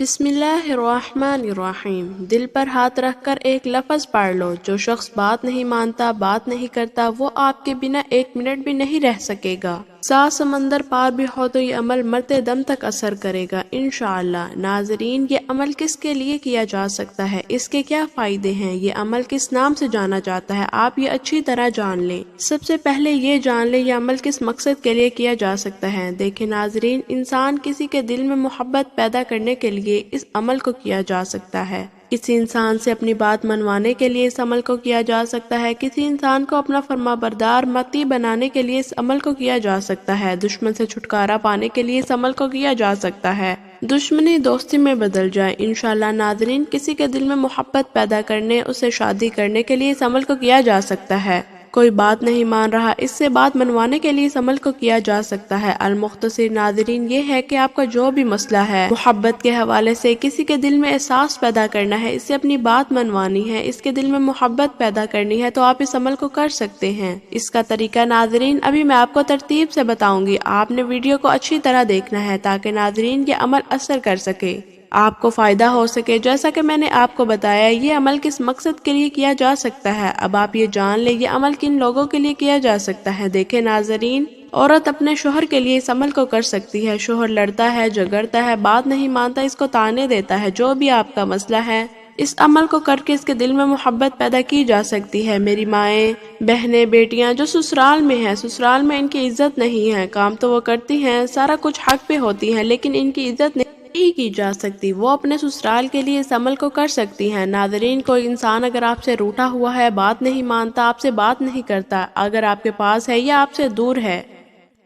بسم اللہ الرحمن الرحیم۔ دل پر ہاتھ رکھ کر ایک لفظ پڑھ لو، جو شخص بات نہیں مانتا، بات نہیں کرتا، وہ آپ کے بنا ایک منٹ بھی نہیں رہ سکے گا۔ 7 سمندر پار بھی ہو تو یہ عمل مرتے دم تک اثر کرے گا انشاءاللہ۔ ناظرین، یہ عمل کس کے لیے کیا جا سکتا ہے، اس کے کیا فائدے ہیں، یہ عمل کس نام سے جانا جاتا ہے، آپ یہ اچھی طرح جان لیں۔ سب سے پہلے یہ جان لیں یہ عمل کس مقصد کے لیے کیا جا سکتا ہے۔ دیکھیں ناظرین، انسان کسی کے دل میں محبت پیدا کرنے کے لیے اس عمل کو کیا جا سکتا ہے۔ کسی انسان سے اپنی بات منوانے کے لیے اس عمل کو کیا جا سکتا ہے۔ کسی انسان کو اپنا فرمانبردار متی بنانے کے لیے اس عمل کو کیا جا سکتا ہے۔ دشمن سے چھٹکارا پانے کے لیے اس عمل کو کیا جا سکتا ہے۔ دشمنی دوستی میں بدل جائے انشاءاللہ۔ ناظرین، کسی کے دل میں محبت پیدا کرنے، اسے شادی کرنے کے لیے اس عمل کو کیا جا سکتا ہے۔ کوئی بات نہیں مان رہا، اس سے بات منوانے کے لیے اس عمل کو کیا جا سکتا ہے۔ المختصر ناظرین، یہ ہے کہ آپ کا جو بھی مسئلہ ہے، محبت کے حوالے سے کسی کے دل میں احساس پیدا کرنا ہے، اس سے اپنی بات منوانی ہے، اس کے دل میں محبت پیدا کرنی ہے، تو آپ اس عمل کو کر سکتے ہیں۔ اس کا طریقہ ناظرین ابھی میں آپ کو ترتیب سے بتاؤں گی، آپ نے ویڈیو کو اچھی طرح دیکھنا ہے تاکہ ناظرین یہ عمل اثر کر سکے، آپ کو فائدہ ہو سکے۔ جیسا کہ میں نے آپ کو بتایا یہ عمل کس مقصد کے لیے کیا جا سکتا ہے، اب آپ یہ جان لیں یہ عمل کن لوگوں کے لیے کیا جا سکتا ہے۔ دیکھیں ناظرین، عورت اپنے شوہر کے لیے اس عمل کو کر سکتی ہے۔ شوہر لڑتا ہے، جھگڑتا ہے، بات نہیں مانتا، اس کو طعنے دیتا ہے، جو بھی آپ کا مسئلہ ہے، اس عمل کو کر کے اس کے دل میں محبت پیدا کی جا سکتی ہے۔ میری مائیں، بہنیں، بیٹیاں جو سسرال میں ہیں، سسرال میں ان کی عزت نہیں ہے، کام تو وہ کرتی ہیں، سارا کچھ حق پہ ہوتی ہیں، لیکن ان کی عزت نہیں کی جا سکتی، وہ اپنے سسرال کے لیے اس عمل کو کر سکتی ہیں۔ ناظرین، کوئی انسان اگر آپ سے روٹھا ہوا ہے، بات نہیں مانتا، آپ سے بات نہیں کرتا، اگر آپ کے پاس ہے یا آپ سے دور ہے،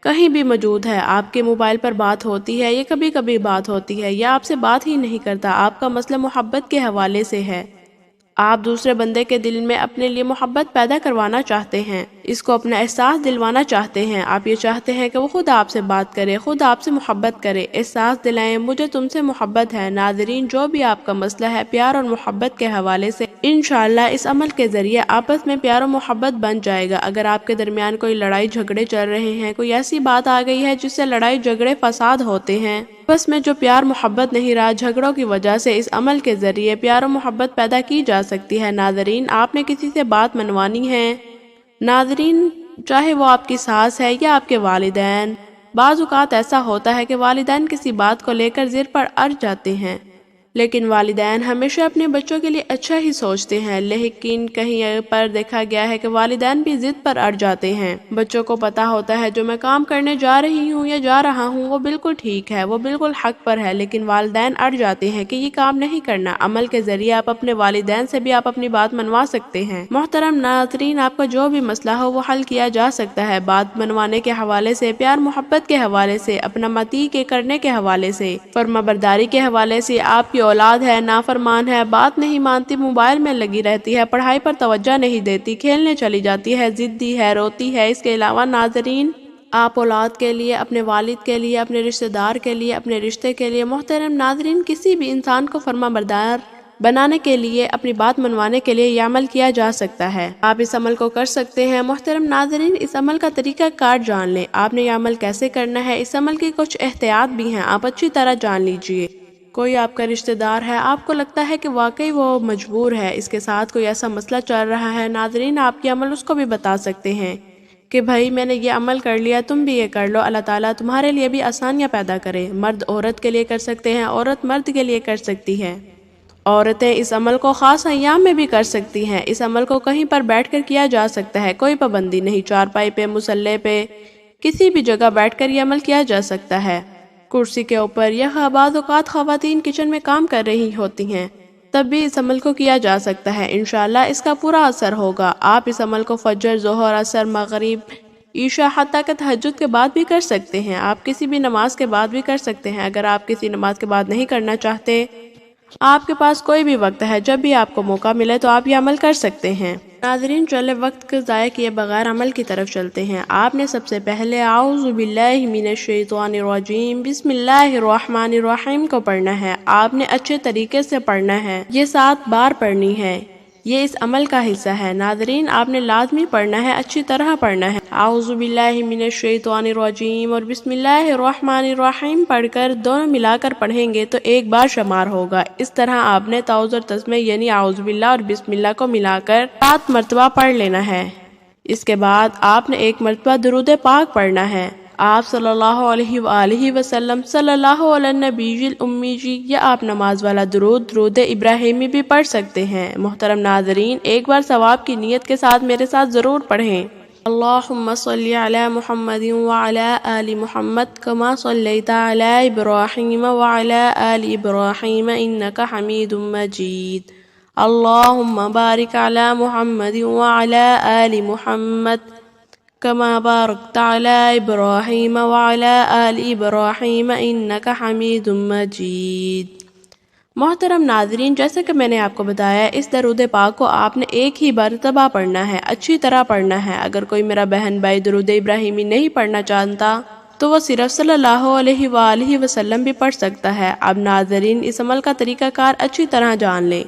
کہیں بھی موجود ہے، آپ کے موبائل پر بات ہوتی ہے یا کبھی کبھی بات ہوتی ہے، یا آپ سے بات ہی نہیں کرتا، آپ کا مسئلہ محبت کے حوالے سے ہے، آپ دوسرے بندے کے دل میں اپنے لیے محبت پیدا کروانا چاہتے ہیں، اس کو اپنا احساس دلوانا چاہتے ہیں، آپ یہ چاہتے ہیں کہ وہ خود آپ سے بات کرے، خود آپ سے محبت کرے، احساس دلائیں مجھے تم سے محبت ہے۔ ناظرین، جو بھی آپ کا مسئلہ ہے پیار اور محبت کے حوالے سے انشاءاللہ اس عمل کے ذریعے آپس میں پیار و محبت بن جائے گا۔ اگر آپ کے درمیان کوئی لڑائی جھگڑے چل رہے ہیں، کوئی ایسی بات آ گئی ہے جس سے لڑائی جھگڑے فساد ہوتے ہیں، بس میں جو پیار محبت نہیں رہا، جھگڑوں کی وجہ سے اس عمل کے ذریعے پیار و محبت پیدا کی جا سکتی ہے۔ ناظرین، آپ نے کسی سے بات منوانی ہے، ناظرین چاہے وہ آپ کی ساس ہے یا آپ کے والدین، بعض اوقات ایسا ہوتا ہے کہ والدین کسی بات کو لے کر ضد پر اڑ جاتے ہیں، لیکن والدین ہمیشہ اپنے بچوں کے لیے اچھا ہی سوچتے ہیں، لیکن کہیں پر دیکھا گیا ہے کہ والدین بھی ضد پر اڑ جاتے ہیں۔ بچوں کو پتا ہوتا ہے جو میں کام کرنے جا رہی ہوں یا جا رہا ہوں وہ بالکل ٹھیک ہے، وہ بالکل حق پر ہے، لیکن والدین اڑ جاتے ہیں کہ یہ کام نہیں کرنا۔ عمل کے ذریعے آپ اپنے والدین سے بھی آپ اپنی بات منوا سکتے ہیں۔ محترم ناظرین، آپ کا جو بھی مسئلہ ہو وہ حل کیا جا سکتا ہے، بات منوانے کے حوالے سے، پیار محبت کے حوالے سے، اپنا متی کے کرنے کے حوالے سے، فرمانبرداری کے حوالے سے۔ آپ کی اولاد ہے، نافرمان ہے، بات نہیں مانتی، موبائل میں لگی رہتی ہے، پڑھائی پر توجہ نہیں دیتی، کھیلنے چلی جاتی ہے، ضدی ہے، روتی ہے۔ اس کے علاوہ ناظرین، آپ اولاد کے لیے، اپنے والد کے لیے، اپنے رشتہ دار کے لیے، اپنے رشتے کے لیے، محترم ناظرین، کسی بھی انسان کو فرمانبردار بنانے کے لیے، اپنی بات منوانے کے لیے یہ عمل کیا جا سکتا ہے۔ آپ اس عمل کو کر سکتے ہیں۔ محترم ناظرین، اس عمل کا طریقہ کار جان لیں، آپ نے یہ عمل کیسے کرنا ہے، اس عمل کی کچھ احتیاط بھی ہیں، آپ اچھی طرح جان لیجئے۔ کوئی آپ کا رشتہ دار ہے، آپ کو لگتا ہے کہ واقعی وہ مجبور ہے، اس کے ساتھ کوئی ایسا مسئلہ چل رہا ہے، ناظرین آپ یہ عمل اس کو بھی بتا سکتے ہیں کہ بھائی میں نے یہ عمل کر لیا، تم بھی یہ کر لو، اللہ تعالیٰ تمہارے لیے بھی آسانیاں پیدا کرے۔ مرد عورت کے لیے کر سکتے ہیں، عورت مرد کے لیے کر سکتی ہے۔ عورتیں اس عمل کو خاص ایام میں بھی کر سکتی ہیں۔ اس عمل کو کہیں پر بیٹھ کر کیا جا سکتا ہے، کوئی پابندی نہیں، چارپائی پہ، مصلے پہ، کسی بھی جگہ بیٹھ کر یہ عمل کیا جا سکتا ہے، کرسی کے اوپر، یا بعض اوقات خواتین کچن میں کام کر رہی ہوتی ہیں تب بھی اس عمل کو کیا جا سکتا ہے۔ انشاءاللہ اس کا پورا اثر ہوگا۔ آپ اس عمل کو فجر، ظہر، عصر، مغرب، عشاء، حتیٰ کہ تہجد کے بعد بھی کر سکتے ہیں، آپ کسی بھی نماز کے بعد بھی کر سکتے ہیں۔ اگر آپ کسی نماز کے بعد نہیں کرنا چاہتے، آپ کے پاس کوئی بھی وقت ہے، جب بھی آپ کو موقع ملے تو آپ یہ عمل کر سکتے ہیں۔ ناظرین، چلے وقت کو ضائع کیے بغیر عمل کی طرف چلتے ہیں۔ آپ نے سب سے پہلے اعوذ باللہ من الشیطان الرجیم بسم اللہ الرحمن الرحیم کو پڑھنا ہے، آپ نے اچھے طریقے سے پڑھنا ہے، یہ 7 بار پڑھنی ہے۔ یہ اس عمل کا حصہ ہے۔ ناظرین آپ نے لازمی پڑھنا ہے، اچھی طرح پڑھنا ہے۔ اعوذ باللہ من الشیطان الرجیم اور بسم اللہ الرحمن الرحیم پڑھ کر دونوں ملا کر پڑھیں گے تو ایک بار شمار ہوگا۔ اس طرح آپ نے تعوذ اور تسمیہ یعنی اعوذ باللہ اور بسم اللہ کو ملا کر 7 مرتبہ پڑھ لینا ہے۔ اس کے بعد آپ نے 1 مرتبہ درود پاک پڑھنا ہے۔ آپ صلی اللہ علیہ وآلہ وسلم صلی اللہ علی النبی الامی جی یا آپ نماز والا درود ابراہیمی بھی پڑھ سکتے ہیں۔ محترم ناظرین ایک بار ثواب کی نیت کے ساتھ میرے ساتھ ضرور پڑھیں۔ اللہم صلی علی محمد وعلی آل محمد کما صلیت علی ابراہیم وعلی آل ابراہیم انکا حمید مجید۔ اللہم بارک علی محمد وعلی آل محمد کما بارکت علی ابراہیم وعلی آل ابراہیم انکا حمید مجید۔ محترم ناظرین جیسے کہ میں نے آپ کو بتایا اس درود پاک کو آپ نے ایک ہی مرتبہ پڑھنا ہے، اچھی طرح پڑھنا ہے۔ اگر کوئی میرا بہن بھائی درود ابراہیمی نہیں پڑھنا چاہتا تو وہ صرف صلی اللہ علیہ وآلہ وسلم بھی پڑھ سکتا ہے۔ اب ناظرین اس عمل کا طریقہ کار اچھی طرح جان لیں۔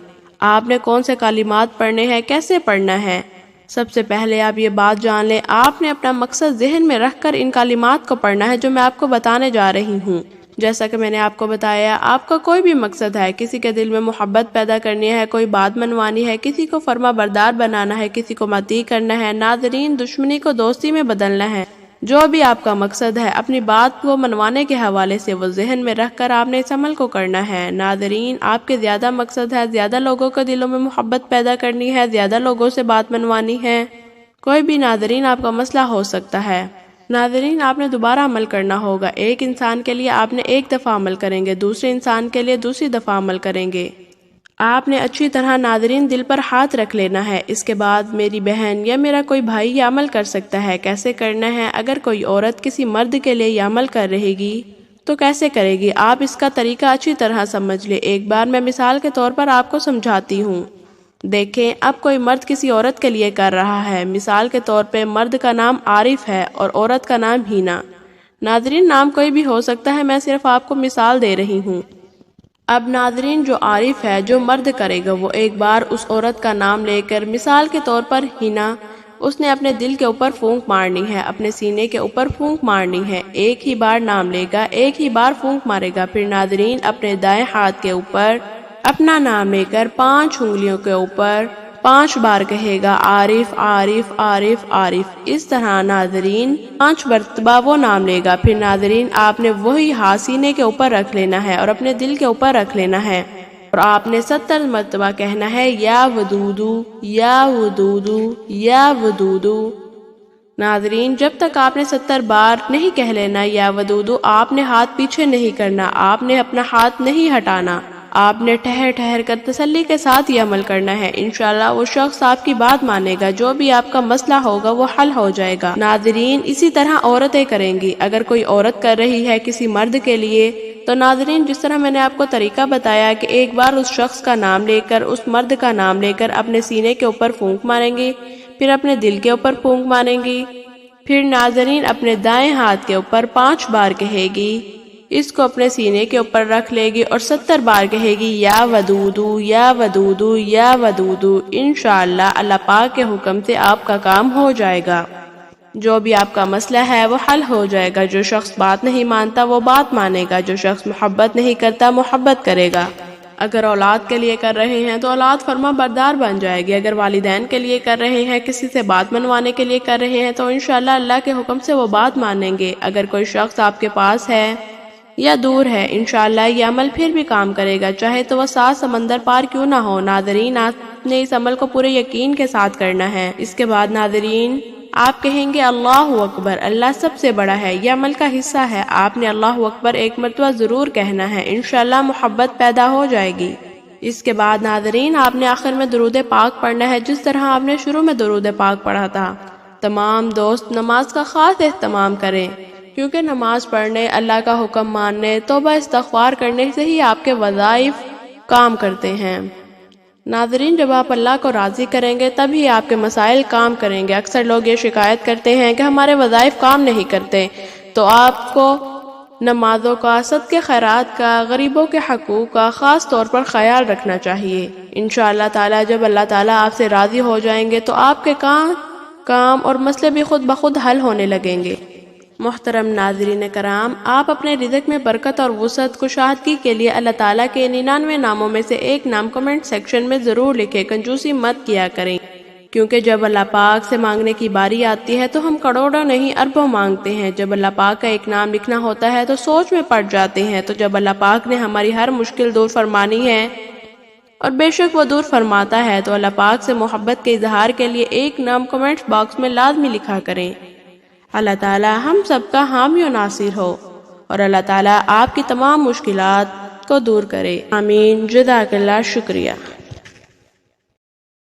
آپ نے کون سے کلمات پڑھنے ہیں، کیسے پڑھنا ہے۔ سب سے پہلے آپ یہ بات جان لیں، آپ نے اپنا مقصد ذہن میں رکھ کر ان کلمات کو پڑھنا ہے جو میں آپ کو بتانے جا رہی ہوں۔ جیسا کہ میں نے آپ کو بتایا آپ کا کوئی بھی مقصد ہے، کسی کے دل میں محبت پیدا کرنی ہے، کوئی بات منوانی ہے، کسی کو فرما بردار بنانا ہے، کسی کو مطیع کرنا ہے، ناظرین دشمنی کو دوستی میں بدلنا ہے، جو بھی آپ کا مقصد ہے اپنی بات کو منوانے کے حوالے سے وہ ذہن میں رکھ کر آپ نے اس عمل کو کرنا ہے۔ ناظرین آپ کے زیادہ مقصد ہے، زیادہ لوگوں کے دلوں میں محبت پیدا کرنی ہے، زیادہ لوگوں سے بات منوانی ہے، کوئی بھی ناظرین آپ کا مسئلہ ہو سکتا ہے۔ ناظرین آپ نے دوبارہ عمل کرنا ہوگا، ایک انسان کے لیے آپ نے ایک دفعہ عمل کریں گے، دوسرے انسان کے لیے دوسری دفعہ عمل کریں گے۔ آپ نے اچھی طرح ناظرین دل پر ہاتھ رکھ لینا ہے۔ اس کے بعد میری بہن یا میرا کوئی بھائی یہ عمل کر سکتا ہے۔ کیسے کرنا ہے؟ اگر کوئی عورت کسی مرد کے لیے یہ عمل کر رہے گی تو کیسے کرے گی؟ آپ اس کا طریقہ اچھی طرح سمجھ لیں۔ ایک بار میں مثال کے طور پر آپ کو سمجھاتی ہوں۔ دیکھیں اب کوئی مرد کسی عورت کے لیے کر رہا ہے، مثال کے طور پہ مرد کا نام عارف ہے اور عورت کا نام ہینا۔ ناظرین نام کوئی بھی ہو سکتا ہے، میں صرف آپ کو مثال دے رہی ہوں۔ اب ناظرین جو عارف ہے جو مرد کرے گا وہ ایک بار اس عورت کا نام لے کر مثال کے طور پر ہینا اس نے اپنے دل کے اوپر پھونک مارنی ہے، اپنے سینے کے اوپر پھونک مارنی ہے، ایک ہی بار نام لے گا، ایک ہی بار پھونک مارے گا۔ پھر ناظرین اپنے دائیں ہاتھ کے اوپر اپنا نام لے کر 5 انگلیوں کے اوپر 5 بار کہے گا عارف عارف عارف عارف۔ اس طرح ناظرین 5 مرتبہ وہ نام لے گا۔ پھر ناظرین آپ نے وہی ہاتھ سینے کے اوپر رکھ لینا ہے اور اپنے دل کے اوپر رکھ لینا ہے اور آپ نے 70 مرتبہ کہنا ہے یا ودودو یا ودودو یا ودودو۔ ناظرین جب تک آپ نے 70 بار نہیں کہہ لینا یا ودودو آپ نے ہاتھ پیچھے نہیں کرنا، آپ نے اپنا ہاتھ نہیں ہٹانا، آپ نے ٹھہر ٹھہر کر تسلی کے ساتھ یہ عمل کرنا ہے۔ انشاءاللہ وہ شخص آپ کی بات مانے گا، جو بھی آپ کا مسئلہ ہوگا وہ حل ہو جائے گا۔ ناظرین اسی طرح عورتیں کریں گی۔ اگر کوئی عورت کر رہی ہے کسی مرد کے لیے تو ناظرین جس طرح میں نے آپ کو طریقہ بتایا کہ ایک بار اس شخص کا نام لے کر اس مرد کا نام لے کر اپنے سینے کے اوپر پھونک ماریں گی، پھر اپنے دل کے اوپر پھونک ماریں گی، پھر ناظرین اپنے دائیں ہاتھ کے اوپر 5 بار کہے گی، اس کو اپنے سینے کے اوپر رکھ لے گی اور 70 بار کہے گی یا ودودو یا ودودو یا ودودو۔ انشاءاللہ اللہ پاک کے حکم سے آپ کا کام ہو جائے گا، جو بھی آپ کا مسئلہ ہے وہ حل ہو جائے گا۔ جو شخص بات نہیں مانتا وہ بات مانے گا، جو شخص محبت نہیں کرتا محبت کرے گا۔ اگر اولاد کے لیے کر رہے ہیں تو اولاد فرما بردار بن جائے گی، اگر والدین کے لیے کر رہے ہیں، کسی سے بات منوانے کے لیے کر رہے ہیں تو انشاءاللہ اللہ کے حکم سے وہ بات مانیں گے۔ اگر کوئی شخص آپ کے پاس ہے یا دور ہے انشاءاللہ یہ عمل پھر بھی کام کرے گا، چاہے تو وہ 7 سمندر پار کیوں نہ ہو۔ ناظرین آپ نے اس عمل کو پورے یقین کے ساتھ کرنا ہے۔ اس کے بعد ناظرین آپ کہیں گے اللہ اکبر، اللہ سب سے بڑا ہے، یہ عمل کا حصہ ہے۔ آپ نے اللہ اکبر 1 مرتبہ ضرور کہنا ہے، انشاءاللہ محبت پیدا ہو جائے گی۔ اس کے بعد ناظرین آپ نے آخر میں درود پاک پڑھنا ہے، جس طرح آپ نے شروع میں درود پاک پڑھا تھا۔ تمام دوست نماز کا خاص اہتمام کریں، کیونکہ نماز پڑھنے، اللہ کا حکم ماننے، توبہ استغفار کرنے سے ہی آپ کے وظائف کام کرتے ہیں۔ ناظرین جب آپ اللہ کو راضی کریں گے تب ہی آپ کے مسائل کام کریں گے۔ اکثر لوگ یہ شکایت کرتے ہیں کہ ہمارے وظائف کام نہیں کرتے، تو آپ کو نمازوں کا، صدقے خیرات کا، غریبوں کے حقوق کا خاص طور پر خیال رکھنا چاہیے۔ انشاءاللہ تعالی جب اللہ تعالیٰ آپ سے راضی ہو جائیں گے تو آپ کے کام اور مسئلے بھی خود بخود حل ہونے لگیں گے۔ محترم ناظرین کرام، آپ اپنے رزق میں برکت اور وسعت کشادگی کے لیے اللہ تعالیٰ کے 99 ناموں میں سے ایک نام کمنٹ سیکشن میں ضرور لکھیں۔ کنجوسی مت کیا کریں، کیونکہ جب اللہ پاک سے مانگنے کی باری آتی ہے تو ہم کروڑوں نہیں اربوں مانگتے ہیں۔ جب اللہ پاک کا ایک نام لکھنا ہوتا ہے تو سوچ میں پڑ جاتے ہیں۔ تو جب اللہ پاک نے ہماری ہر مشکل دور فرمانی ہے، اور بے شک وہ دور فرماتا ہے، تو اللہ پاک سے محبت کے اظہار کے لیے ایک نام کمنٹ باکس میں لازمی لکھا کریں۔ اللہ تعالی ہم سب کا حامی و ناصر ہو، اور اللہ تعالی آپ کی تمام مشکلات کو دور کرے۔ آمین۔ جزاک اللہ، شکریہ۔